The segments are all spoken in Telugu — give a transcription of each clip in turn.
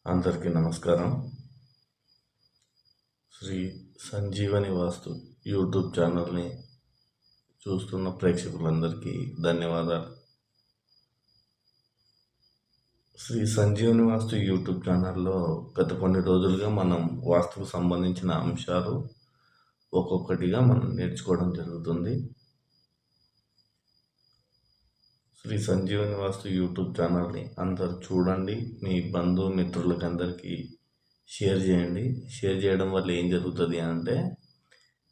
అందరికీ నమస్కారం. శ్రీ సంజీవని వాస్తు యూట్యూబ్ ఛానల్ని చూస్తున్న ప్రేక్షకులందరికీ ధన్యవాదాలు. శ్రీ సంజీవని వాస్తు యూట్యూబ్ ఛానల్లో గత కొన్ని రోజులుగా మనం వాస్తుకు సంబంధించిన అంశాలు ఒక్కొక్కటిగా మనం నేర్చుకోవడం జరుగుతుంది. శ్రీ సంజీవని వాస్తు యూట్యూబ్ ఛానల్ని అందరు చూడండి, మీ బంధుమిత్రులకి అందరికీ షేర్ చేయండి. షేర్ చేయడం వల్ల ఏం జరుగుతుంది అంటే,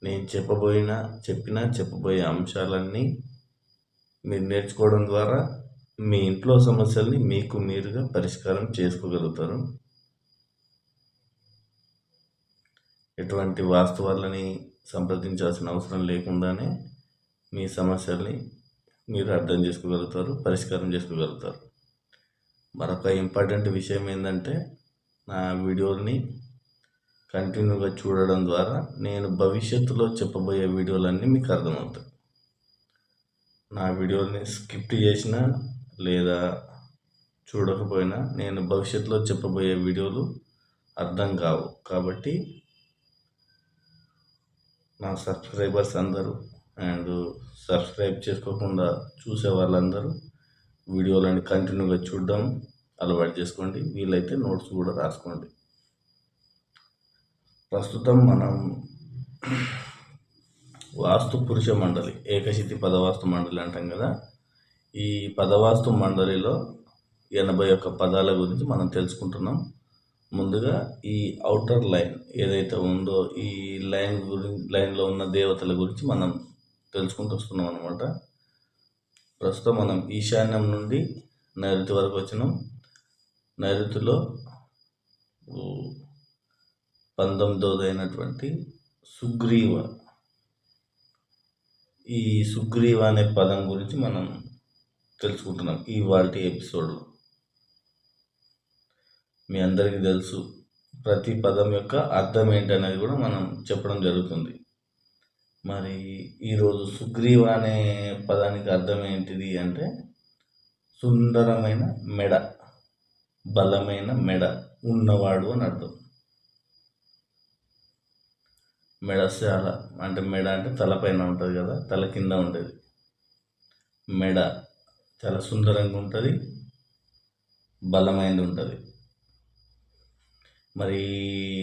నేను చెప్పబోయే అంశాలన్నీ మీరు నేర్చుకోవడం ద్వారా మీ ఇంట్లో సమస్యల్ని మీకు మీరుగా పరిష్కారం చేసుకోగలుగుతారు. ఎటువంటి వాస్తు వాళ్ళని సంప్రదించాల్సిన అవసరం లేకుండానే మీ సమస్యల్ని మీరు అర్థం చేసుకోగలుగుతారు, పరిష్కారం చేసుకోగలుగుతారు. మరొక ఇంపార్టెంట్ విషయం ఏంటంటే, నా వీడియోని కంటిన్యూగా చూడడం ద్వారా నేను భవిష్యత్తులో చెప్పబోయే వీడియోలన్నీ మీకు అర్థమవుతాయి. నా వీడియోని స్కిప్ చేసినా లేదా చూడకపోయినా నేను భవిష్యత్తులో చెప్పబోయే వీడియోలు అర్థం కావు. కాబట్టి నా సబ్స్క్రైబర్స్ అందరూ అండ్ సబ్స్క్రైబ్ చేసుకోకుండా చూసే వాళ్ళందరూ వీడియోలను కంటిన్యూగా చూడడం అలవాటు చేసుకోండి. వీలైతే నోట్స్ కూడా రాసుకోండి. ప్రస్తుతం మనం వాస్తు పురుష మండలి, ఏకశితి పదవాస్తు మండలి అంటాం కదా. ఈ పదవాస్తు మండలిలో 81 పదాల గురించి మనం తెలుసుకుంటున్నాం. ముందుగా ఈ ఔటర్ లైన్ ఏదైతే ఉందో, ఈ లైన్లో ఉన్న దేవతల గురించి మనం తెలుసుకుంటూ వస్తున్నాం అనమాట. ప్రస్తుతం మనం ఈశాన్యం నుండి నైరుతి వరకు వచ్చినాం. నైరుతిలో 19వ అయినటువంటి సుగ్రీవ, ఈ సుగ్రీవ అనే పదం గురించి మనం తెలుసుకుంటున్నాం ఇవాళ ఎపిసోడ్లో. మీ అందరికీ తెలుసు, ప్రతి పదం యొక్క అర్థం ఏంటనేది కూడా మనం చెప్పడం జరుగుతుంది. మరి ఈరోజు సుగ్రీవ అనే పదానికి అర్థం ఏంటిది అంటే, సుందరమైన మెడ, బలమైన మెడ ఉన్నవాడు అని అర్థం. మెడశాల అంటే, మెడ అంటే తలపైన ఉంటుంది కదా, తల కింద ఉంటుంది. మెడ చాలా సుందరంగా ఉంటుంది, బలమైనది ఉంటుంది. మరి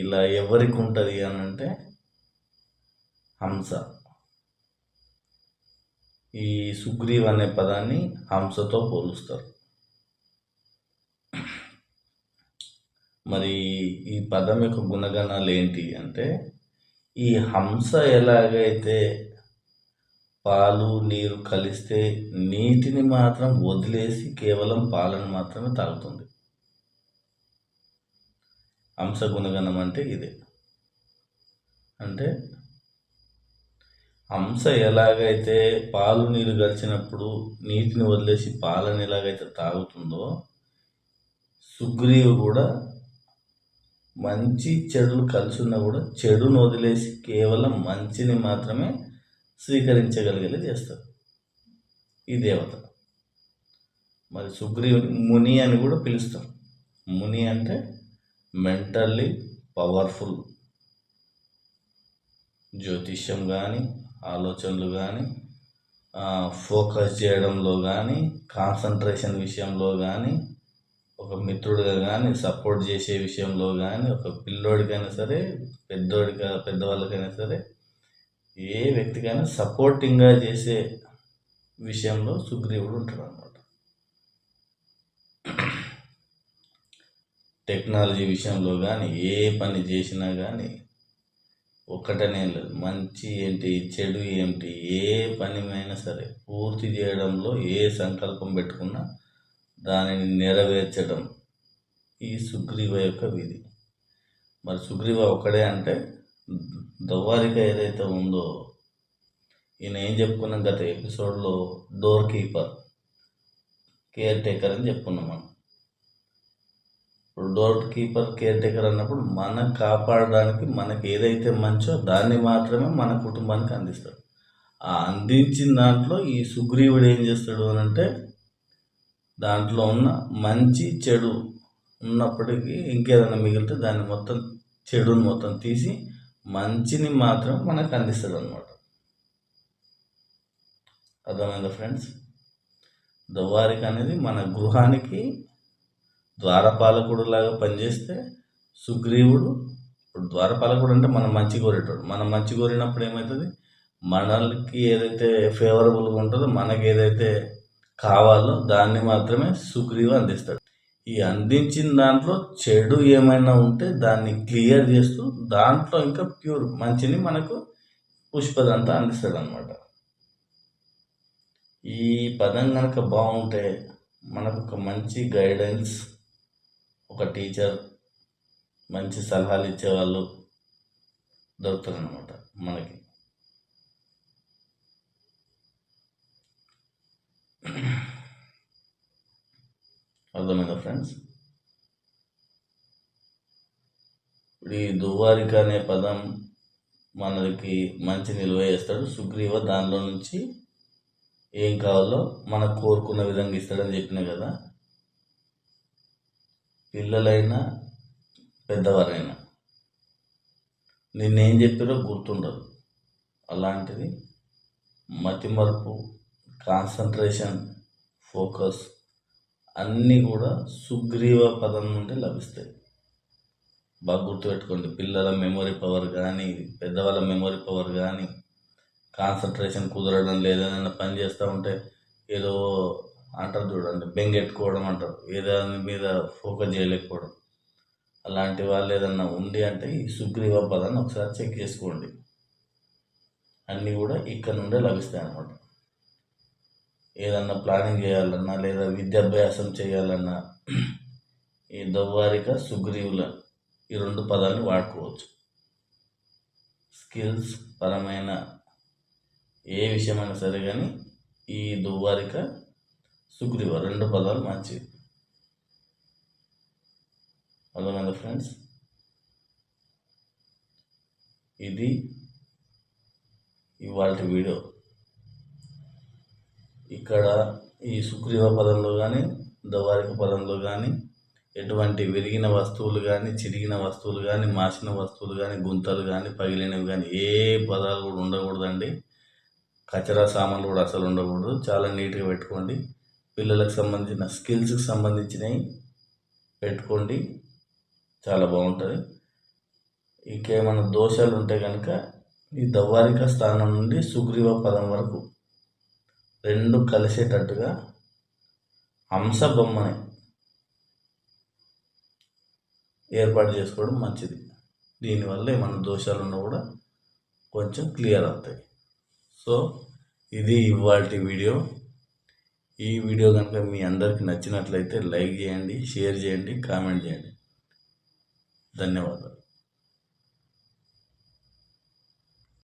ఇలా ఎవరికి ఉంటుంది అని అంటే, హంస. ఈ సుగ్రీవ్ అనే పదాన్ని హంసతో పోలుస్తారు. మరి ఈ పదం యొక్క గుణగణాలు ఏంటి అంటే, ఈ హంస ఎలాగైతే పాలు నీరు కలిస్తే నీటిని మాత్రం వదిలేసి కేవలం పాలను మాత్రమే తాగుతుంది. హంస గుణగణం అంటే ఇదే. అంటే హంస ఎలాగైతే పాలు నీరు కలిసినప్పుడు నీటిని వదిలేసి పాలను ఎలాగైతే తాగుతుందో, సుగ్రీవు కూడా మంచి చెడులు కలిసి ఉన్నా కూడా చెడును వదిలేసి కేవలం మంచిని మాత్రమే స్వీకరించగలిగేలా చేస్తారు ఈ దేవత. మరి సుగ్రీవుని ముని అని కూడా పిలుస్తారు. ముని అంటే మెంటల్లీ పవర్ఫుల్. జ్యోతిష్యం కానీ, ఆలోచనలు కానీ, ఫోకస్ చేయడంలో కానీ, కాన్సన్ట్రేషన్ విషయంలో కానీ, ఒక మిత్రుడిగా కానీ, సపోర్ట్ చేసే విషయంలో కానీ, ఒక పిల్లోడికైనా సరే, పెద్దవాళ్ళకైనా సరే, ఏ వ్యక్తికైనా సపోర్టింగ్గా చేసే విషయంలో సుగ్రీవుడు ఉంటాడు అన్నమాట. టెక్నాలజీ విషయంలో కానీ, ఏ పని చేసినా కానీ ఒక్కటనే లేదు, మంచి ఏంటి చెడు ఏంటి, ఏ పని అయినా సరే పూర్తి చేయడంలో ఏ సంకల్పం పెట్టుకున్నా దానిని నెరవేర్చడం ఈ సుగ్రీవ యొక్క విధి. మరి సుగ్రీవ ఒక్కడే అంటే, దవ్వారిక ఏదైతే ఉందో, ఈయన ఏం చెప్పుకున్నాం గత ఎపిసోడ్లో, డోర్ కీపర్, కేర్ టేకర్ అని చెప్పుకున్నాం మనం. ఇప్పుడు డోర్ కీపర్, కేర్ టేకర్ అన్నప్పుడు మనం కాపాడడానికి మనకి ఏదైతే మంచో దాన్ని మాత్రమే మన కుటుంబానికి అందిస్తాడు. ఆ అందించిన దాంట్లో ఈ సుగ్రీవుడు ఏం చేస్తాడు అని అంటే, దాంట్లో ఉన్న మంచి చెడు ఉన్నప్పటికీ ఇంకేదైనా మిగిలితే దాన్ని మొత్తం చెడుని మొత్తం తీసి మంచిని మాత్రం మనకు అందిస్తాడు అనమాట. అర్థమైందా ఫ్రెండ్స్? దువ్వారిక అనేది మన గృహానికి ద్వారపాలకుడు లాగా పనిచేస్తే సుగ్రీవుడు, ఇప్పుడు ద్వారపాలకుడు అంటే మనం మంచి కోరేటోడు. మనం మంచి కోరినప్పుడు ఏమవుతుంది, మనకి ఏదైతే ఫేవరబుల్గా ఉంటుందో, మనకి ఏదైతే కావాలో దాన్ని మాత్రమే సుగ్రీవు అందిస్తాడు. ఈ అందించిన దాంట్లో చెడు ఏమైనా ఉంటే దాన్ని క్లియర్ చేస్తూ దాంట్లో ఇంకా ప్యూర్ మంచిని మనకు పుష్పదంతా అందిస్తాడు అనమాట. ఈ పదం కనుక బాగుంటే మనకు ఒక మంచి గైడెన్స్, ఒక టీచర్, మంచి సలహాలు ఇచ్చేవాళ్ళు దొరుకుతారనమాట మనకి. అర్థమైందా ఫ్రెండ్స్? ఇప్పుడు ఈ దువ్వారిక అనే పదం మనకి మంచి నిల్వ చేస్తాడు. సుగ్రీవ దానిలో నుంచి ఏం కావాలో మనకు కోరుకున్న విధంగా ఇస్తాడని చెప్పిన కదా. పిల్లలైనా పెద్దవారైనా నిన్నేం చెప్పారో గుర్తుండదు. అలాంటిది మతిమరుపు, కాన్సన్ట్రేషన్, ఫోకస్ అన్నీ కూడా సుగ్రీవ పదం నుండి లభిస్తాయి. బాగా గుర్తుపెట్టుకోండి. పిల్లల మెమొరీ పవర్ కానీ, పెద్దవాళ్ళ మెమొరీ పవర్ కానీ, కాన్సన్ట్రేషన్ కుదరడం లేదన్నా పని చేస్తూ ఉంటే ఏదో అంటారు చూడండి, బెంగెట్టుకోవడం అంటారు, ఏదాని మీద ఫోకస్ చేయలేకపోవడం. అలాంటి వాళ్ళు ఏదన్నా ఉంది అంటే ఈ సుగ్రీవ పదాన్ని ఒకసారి చెక్ చేసుకోండి. అన్నీ కూడా ఇక్కడ నుండే లభిస్తాయి అన్నమాట. ఏదన్నా ప్లానింగ్ చేయాలన్నా లేదా విద్యాభ్యాసం చేయాలన్నా ఈ దువ్వారిక, సుగ్రీవుల ఈ 2 పదాలను వాడుకోవచ్చు. స్కిల్స్ పరమైన ఏ విషయమైనా సరే కానీ ఈ దువ్వారిక, సుగ్రీవ 2 పదాలు మంచివి. అర్థమైందా ఫ్రెండ్స్? ఇది ఇవాళ వీడియో. ఇక్కడ ఈ సుగ్రీవ పదంలో కానీ దువ్వారిక పదంలో కానీ ఎటువంటి విరిగిన వస్తువులు కానీ, చిరిగిన వస్తువులు కానీ, మాసిన వస్తువులు కానీ, గుంతలు కానీ, పగిలినవి కానీ ఏ పదాలు కూడా ఉండకూడదండి. కచరా సామాన్లు కూడా అసలు ఉండకూడదు. చాలా నీట్గా పెట్టుకోండి. పిల్లలకు సంబంధించిన స్కిల్స్కి సంబంధించినవి పెట్టుకోండి, చాలా బాగుంటుంది. ఇంకేమైనా దోషాలు ఉంటే కనుక ఈ దువ్వారిక స్థానం నుండి సుగ్రీవ పదం వరకు 2 కలిసేటట్టుగా హంస బొమ్మని ఏర్పాటు చేసుకోవడం మంచిది. దీనివల్ల ఏమైనా దోషాలు ఉన్నా కూడా కొంచెం క్లియర్ అవుతాయి. సో ఇది ఇవాల్టి వీడియో. ఈ వీడియో కనుక మీ అందరికి నచ్చినట్లయితే లైక్ చేయండి, షేర్ చేయండి, కామెంట్ చేయండి. ధన్యవాదాలు.